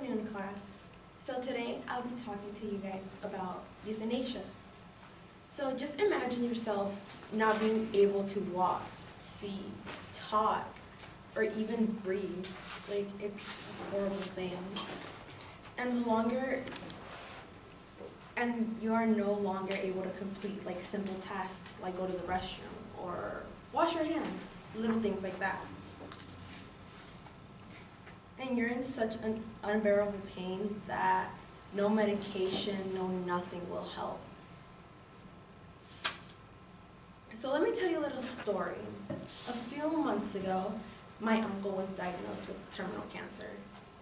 afternoon, class. So today I'll be talking to you guys about euthanasia. So just imagine yourself not being able to walk, see, talk, or even breathe. Like, it's a horrible thing. And you are no longer able to complete like simple tasks like go to the restroom or wash your hands, little things like that. And you're in such an unbearable pain that no medication, no nothing will help. So let me tell you a little story. A few months ago, my uncle was diagnosed with terminal cancer.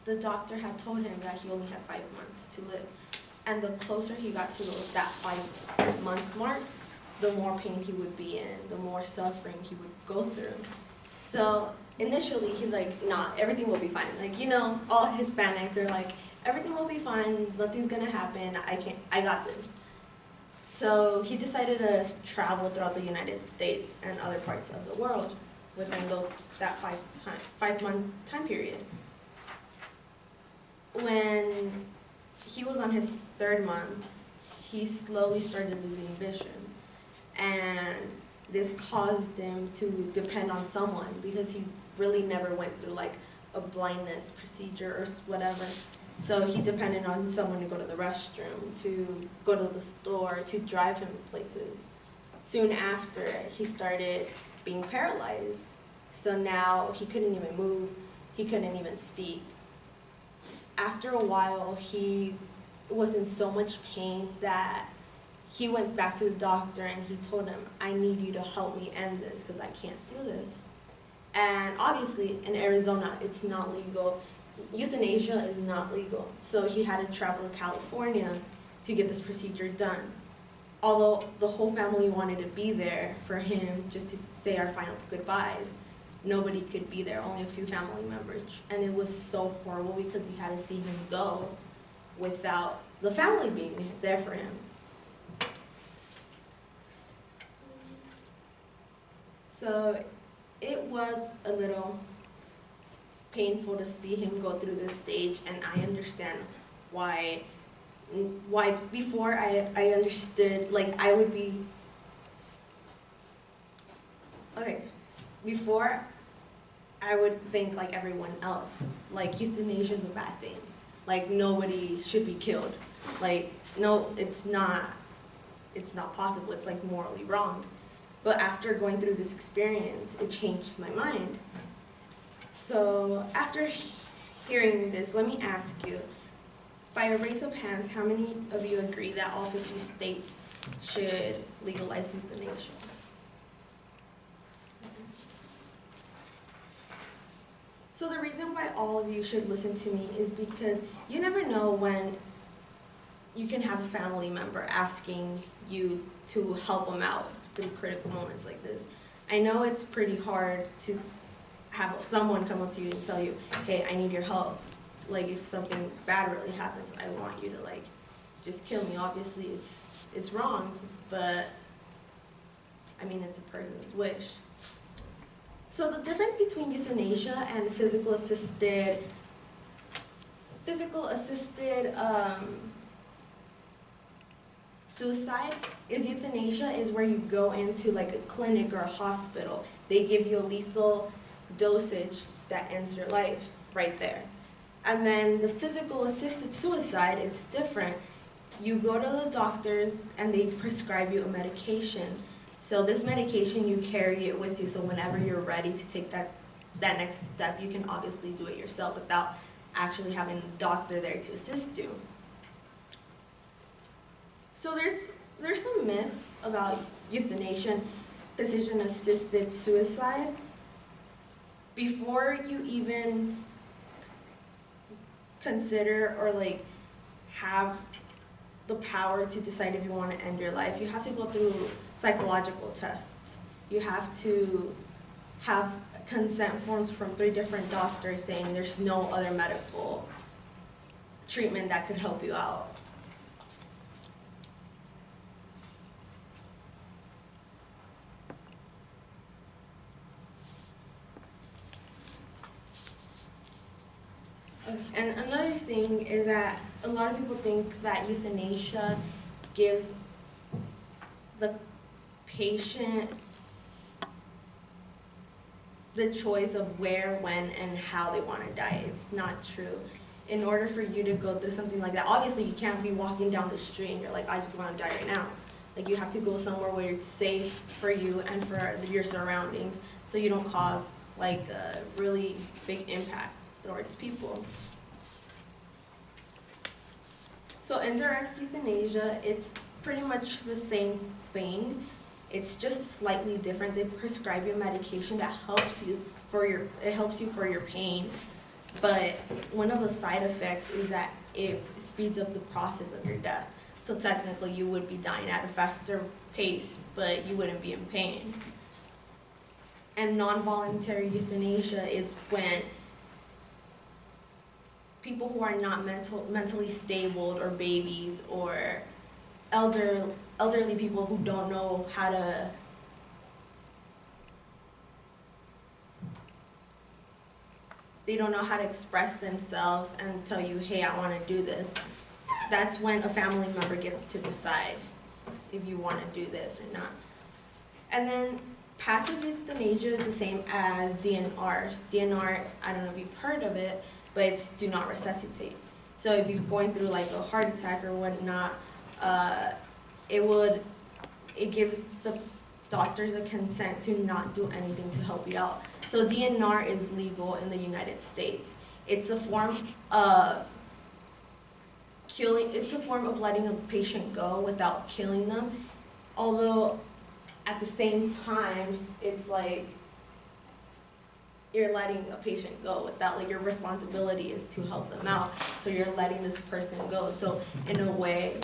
The doctor had told him that he only had 5 months to live. And the closer he got to that 5-month mark, the more pain he would be in, the more suffering he would go through. So initially, he's like, nah, everything will be fine. Like, you know, all Hispanics are like, everything will be fine, nothing's gonna happen, I got this. So he decided to travel throughout the United States and other parts of the world within that 5-month time period. When he was on his 3rd month, he slowly started losing vision. And this caused him to depend on someone because he's really never went through like a blindness procedure or whatever. So he depended on someone to go to the restroom, to go to the store, to drive him places. Soon after, he started being paralyzed. So now he couldn't even move, he couldn't even speak. After a while, he was in so much pain that he went back to the doctor and he told him, I need you to help me end this because I can't do this. And obviously in Arizona, it's not legal. Euthanasia is not legal. So he had to travel to California to get this procedure done. Although the whole family wanted to be there for him just to say our final goodbyes, nobody could be there, only a few family members. And it was so horrible because we had to see him go without the family being there for him. So it was a little painful to see him go through this stage, and I understand why before I understood, like I would be, okay, before I would think like everyone else, like euthanasia is a bad thing, like nobody should be killed, like no, it's not possible, it's like morally wrong. But after going through this experience, it changed my mind. So after hearing this, let me ask you, by a raise of hands, how many of you agree that all 50 states should legalize euthanasia? So the reason why all of you should listen to me is because you never know when you can have a family member asking you to help them out through critical moments like this. I know it's pretty hard to have someone come up to you and tell you, hey, I need your help. Like if something bad really happens, I want you to like just kill me. Obviously it's wrong, but I mean it's a person's wish. So the difference between euthanasia and physical assisted suicide is euthanasia is where you go into like a clinic or a hospital. They give you a lethal dosage that ends your life right there. And then the physical assisted suicide, it's different. You go to the doctors and they prescribe you a medication. So this medication, you carry it with you, so whenever you're ready to take that next step, you can obviously do it yourself without actually having a doctor there to assist you. So there's some myths about euthanasia, physician-assisted suicide. Before you even consider or like have the power to decide if you want to end your life, you have to go through psychological tests. You have to have consent forms from 3 different doctors saying there's no other medical treatment that could help you out. Okay. And another thing is that a lot of people think that euthanasia gives the patient the choice of where, when, and how they want to die. It's not true. In order for you to go through something like that, obviously you can't be walking down the street and you're like, I just want to die right now. Like, you have to go somewhere where it's safe for you and for your surroundings, so you don't cause like a really big impact towards people. So indirect euthanasia, it's pretty much the same thing. It's just slightly different. They prescribe you medication that helps you for your pain. But one of the side effects is that it speeds up the process of your death. So technically you would be dying at a faster pace, but you wouldn't be in pain. And non-voluntary euthanasia is when people who are not mentally stable, or babies, or elderly people who don't know how to express themselves and tell you, hey, I want to do this. That's when a family member gets to decide if you want to do this or not. And then passive euthanasia is the same as DNR. DNR, I don't know if you've heard of it, but it's do not resuscitate. So if you're going through like a heart attack or whatnot, it gives the doctors a consent to not do anything to help you out. So DNR is legal in the United States. It's a form of letting a patient go without killing them. Although at the same time, it's like you're letting a patient go without, like, your responsibility is to help them out. So you're letting this person go. So in a way,